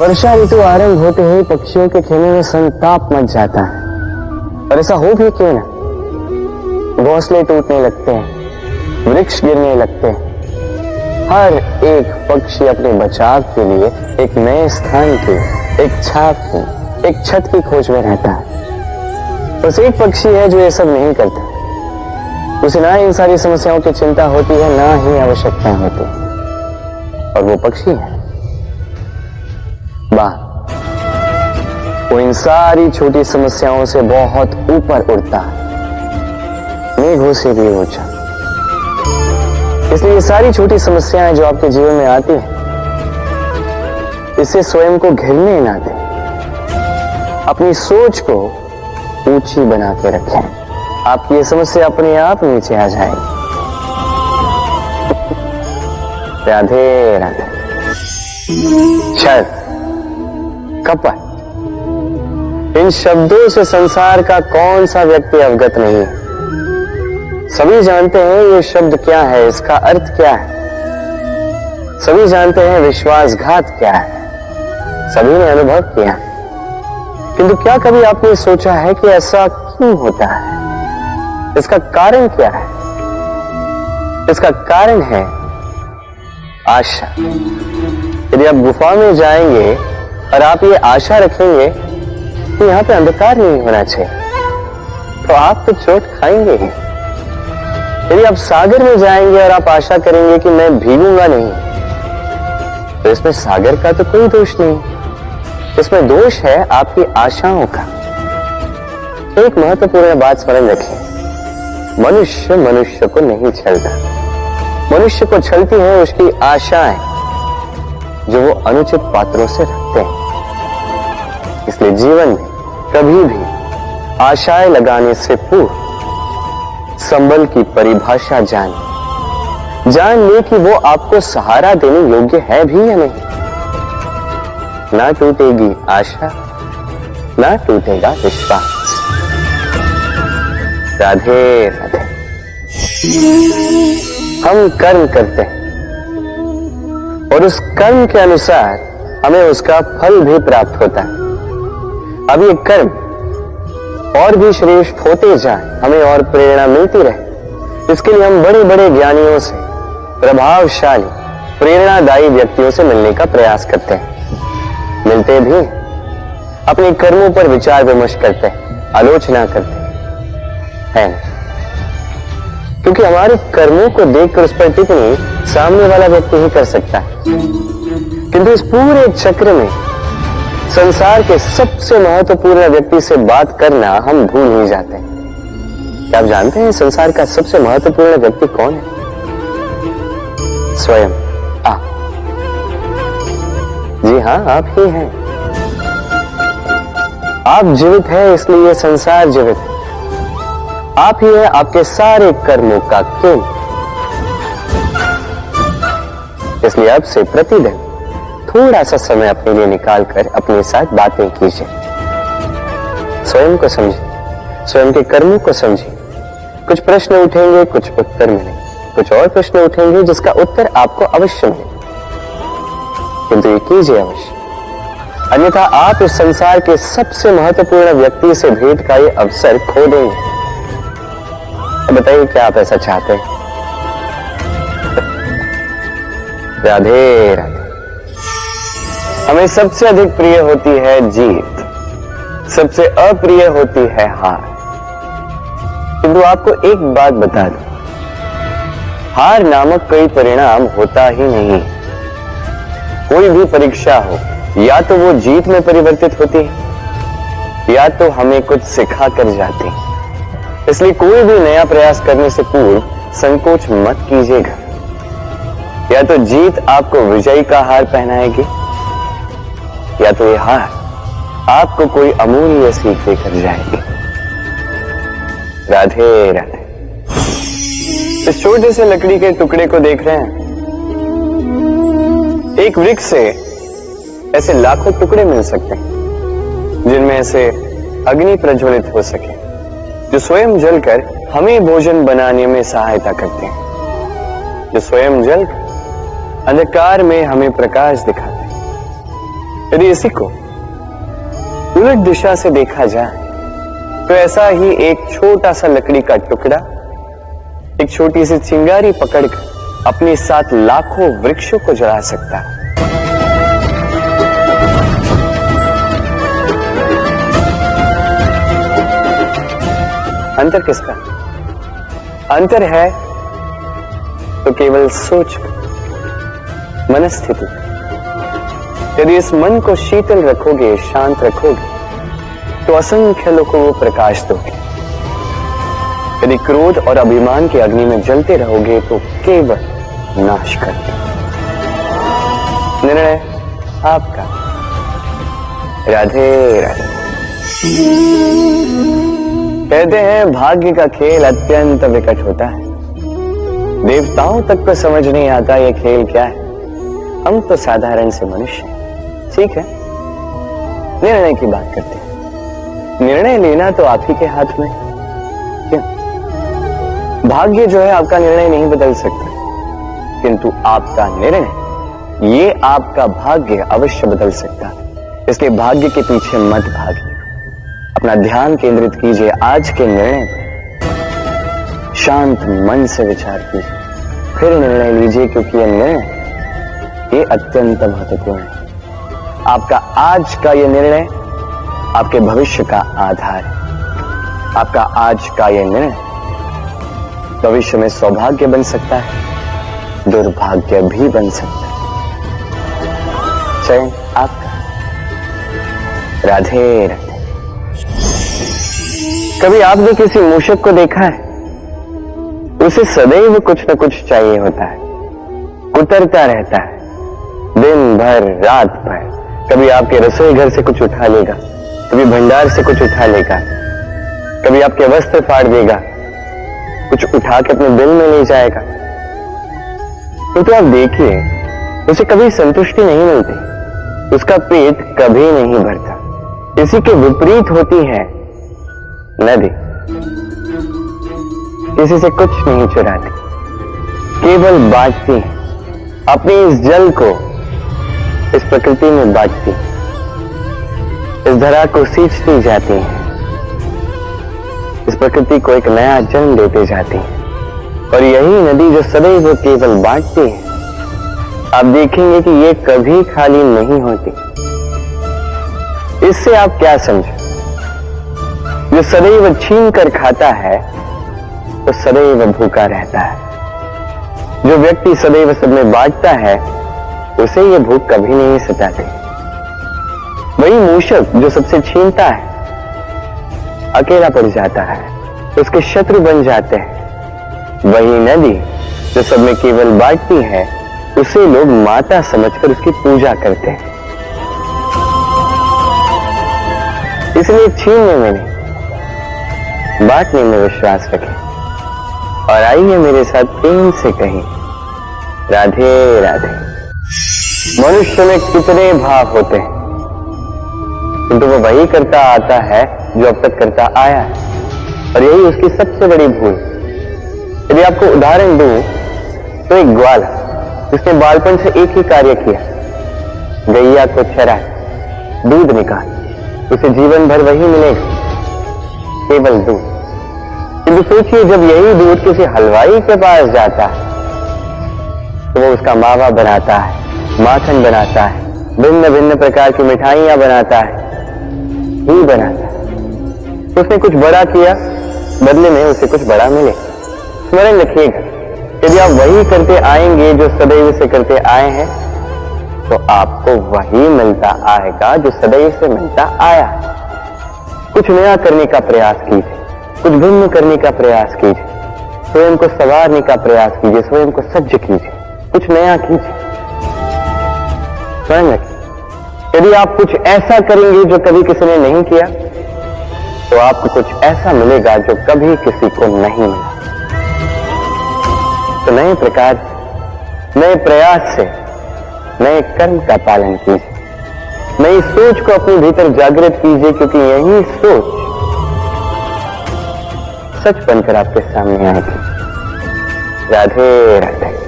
वर्षा ऋतु आरंभ होते ही पक्षियों के खेने में संताप मच जाता है। और ऐसा हो भी क्यों ना, घोंसले टूटने लगते हैं, वृक्ष गिरने लगते हैं। हर एक पक्षी अपने बचाव के लिए एक नए स्थान की, एक छाप की, एक छत की खोज में रहता है। बस एक पक्षी है जो ये सब नहीं करता। उसे ना इन सारी समस्याओं की चिंता होती है, ना ही आवश्यकता होती है। और वो पक्षी है बाघ। वो इन सारी छोटी समस्याओं से बहुत ऊपर उड़ता है, मेघों से भी ऊंचा। इसलिए ये सारी छोटी समस्याएं जो आपके जीवन में आती हैं, इससे स्वयं को घिरने ना दें। अपनी सोच को ऊंची बना के रखें। आपकी ये समस्या अपने आप नीचे आ जाएगी। राधे राधे। छल, कपट, इन शब्दों से संसार का कौन सा व्यक्ति अवगत नहीं है। सभी जानते हैं ये शब्द क्या है, इसका अर्थ क्या है। सभी जानते हैं विश्वासघात क्या है, सभी ने अनुभव किया। किंतु क्या कभी आपने सोचा है कि ऐसा क्यों होता है? इसका कारण क्या है? इसका कारण है आशा। यदि आप गुफा में जाएंगे और आप ये आशा रखेंगे कि यहां पे अंधकार नहीं होना चाहिए, तो आप तो चोट खाएंगे ही। यदि आप सागर में जाएंगे और आप आशा करेंगे कि मैं भीगूंगा नहीं, तो इसमें सागर का तो कोई दोष नहीं। इसमें दोष है आपकी आशाओं का। एक महत्वपूर्ण बात स्मरण रखें, मनुष्य मनुष्य को नहीं छलता। मनुष्य को छलती है उसकी आशाएं, जो वो अनुचित पात्रों से रखते हैं। इसलिए जीवन में कभी भी आशाएं लगाने से पूर्व संबल की परिभाषा जान ले कि वो आपको सहारा देने योग्य है भी या नहीं। ना टूटेगी आशा, ना टूटेगा विश्वास। राधे राधे। हम कर्म करते हैं और उस कर्म के अनुसार हमें उसका फल भी प्राप्त होता है। अब ये कर्म और भी श्रेष्ठ होते जाए, हमें और प्रेरणा मिलती रहे, इसके लिए हम बड़े बड़े ज्ञानियों से, प्रभावशाली, प्रेरणादायी व्यक्तियों से मिलने का प्रयास करते हैं। मिलते भी अपने कर्मों पर विचार विमर्श करते हैं, आलोचना करते हैं, क्योंकि हमारे कर्मों को देखकर उस पर टिप्पणी सामने वाला व्यक्ति ही कर सकता है। किंतु इस पूरे चक्र में संसार के सबसे महत्वपूर्ण व्यक्ति से बात करना हम भूल ही जाते हैं। क्या आप जानते हैं संसार का सबसे महत्वपूर्ण व्यक्ति कौन है? स्वयं आप। जी हां, आप ही हैं। आप जीवित हैं, इसलिए यह संसार जीवित है। आप ही है आपके सारे कर्मों का केंद्र। इसलिए अब से प्रतिदिन थोड़ा सा समय अपने लिए निकालकर अपने साथ बातें कीजिए। स्वयं को समझिए, स्वयं के कर्मों को समझिए। कुछ प्रश्न उठेंगे, कुछ उत्तर मिलेंगे, कुछ और प्रश्न उठेंगे जिसका उत्तर आपको अवश्य मिलेगा। किंतु ये कीजिए अवश्य, अन्यथा आप इस संसार के सबसे महत्वपूर्ण व्यक्ति से भेंट का ये अवसर खो देंगे। बताइए, क्या आप ऐसा चाहते हैं? राधे राधे। हमें सबसे अधिक प्रिय होती है जीत, सबसे अप्रिय होती है हार। किंतु आपको एक बात बता दूं, हार नामक कोई परिणाम होता ही नहीं। कोई भी परीक्षा हो, या तो वो जीत में परिवर्तित होती है, या तो हमें कुछ सिखा कर जाती है। इसलिए कोई भी नया प्रयास करने से पूर्व संकोच मत कीजिएगा। या तो जीत आपको विजयी का हार पहनाएगी, या तो ये हार आपको कोई अमूल्य सीख देकर जाएगी। राधे राधे। इस छोटे से लकड़ी के टुकड़े को देख रहे हैं? एक वृक्ष से ऐसे लाखों टुकड़े मिल सकते हैं, जिनमें से अग्नि प्रज्वलित हो सके, जो स्वयं जलकर हमें भोजन बनाने में सहायता करते हैं, जो स्वयं जलकर अंधकार में हमें प्रकाश दिखाते हैं। यदि इसी को उलट दिशा से देखा जाए तो ऐसा ही एक छोटा सा लकड़ी का टुकड़ा एक छोटी सी चिंगारी पकड़कर अपने साथ लाखों वृक्षों को जला सकता है। अंतर किसका? अंतर है तो केवल सोच, मनस्थिति। यदि इस मन को शीतल रखोगे, शांत रखोगे, तो असंख्य लोगों को प्रकाश दोगे। यदि क्रोध और अभिमान की अग्नि में जलते रहोगे तो केवल नाश करते। निर्णय आपका। राधे राधे। कहते हैं भाग्य का खेल अत्यंत विकट होता है। देवताओं तक को समझ नहीं आता ये खेल क्या है। हम तो साधारण से मनुष्य हैं। ठीक है, निर्णय की बात करते हैं। निर्णय लेना तो आप ही के हाथ में। क्यों? भाग्य जो है आपका निर्णय नहीं बदल सकता, किंतु आपका निर्णय ये आपका भाग्य अवश्य बदल सकता है। इसलिए भाग्य के पीछे मत भागिए, अपना ध्यान केंद्रित कीजिए आज के निर्णय पर। शांत मन से विचार कीजिए, फिर निर्णय लीजिए, क्योंकि यह निर्णय ये अत्यंत महत्वपूर्ण है। आपका आज का यह निर्णय आपके भविष्य का आधार है। आपका आज का यह निर्णय भविष्य में सौभाग्य बन सकता है, दुर्भाग्य भी बन सकता है। चयन आपका। राधे राधे। कभी आपने किसी मूषक को देखा है? उसे सदैव कुछ न कुछ चाहिए होता है, कुतरता रहता है दिन भर रात भर। कभी आपके रसोई घर से कुछ उठा लेगा, कभी भंडार से कुछ उठा लेगा, कभी आपके वस्त्र फाड़ देगा, कुछ उठा के अपने दिल में ले जाएगा। तो आप देखिए, उसे कभी संतुष्टि नहीं मिलती, उसका पेट कभी नहीं भरता। इसी के विपरीत होती है नदी। किसी से कुछ नहीं चुराती, केवल बांटती है। अपने इस जल को इस प्रकृति में बांटती, इस धरा को सींचती जाती है, इस प्रकृति को एक नया जन्म देते जाती है। और यही नदी जो सदैव केवल बांटती है, आप देखेंगे कि ये कभी खाली नहीं होती। इससे आप क्या समझे? जो सदैव छीन कर खाता है तो सदैव भूखा रहता है। जो व्यक्ति सदैव सब में बांटता है उसे ये भूख कभी नहीं सताती। वही मूषक जो सबसे छीनता है अकेला पड़ जाता है, उसके शत्रु बन जाते हैं। वही नदी जो सब में केवल बांटती है उसे लोग माता समझकर उसकी पूजा करते हैं। इसलिए छीनने में नहीं, बांटने में विश्वास रखें। और आइए मेरे साथ प्रेम से कहें राधे राधे। मनुष्य में कितने भाव होते हैं, किंतु वो वही करता आता है जो अब तक करता आया है, और यही उसकी सबसे बड़ी भूल। यदि आपको उदाहरण दूं तो एक ग्वाल जिसने बालपन से एक ही कार्य किया, गैया को चराया, दूध निकाल, उसे जीवन भर वही मिलेगा, केवल दूध। किंतु सोचिए, जब यही दूध किसी हलवाई के पास जाता है तो वो उसका मावा बनाता है, माखन बनाता है, भिन्न भिन्न प्रकार की मिठाइयां बनाता है, घी बनाता है। उसने कुछ बड़ा किया, बदले में उसे कुछ बड़ा मिले। स्मरण रखिएगा, यदि आप वही करते आएंगे जो सदैव से करते आए हैं तो आपको वही मिलता आएगा जो सदैव से मिलता आया है। कुछ नया करने का प्रयास कीजिए, कुछ भिन्न करने का प्रयास कीजिए, स्वयं को संवारने का प्रयास कीजिए, स्वयं को सज्ज कीजिए, कुछ नया कीजिए। स्वयं रखिए, यदि आप कुछ ऐसा करेंगे जो कभी किसी ने नहीं किया तो आपको कुछ ऐसा मिलेगा जो कभी किसी को नहीं मिला। तो नए प्रकार, नए प्रयास से नए कर्म का पालन कीजिए, नई सोच को अपने भीतर जागृत कीजिए, क्योंकि यही सोच सच बनकर आपके सामने आएगी। राधे राधे।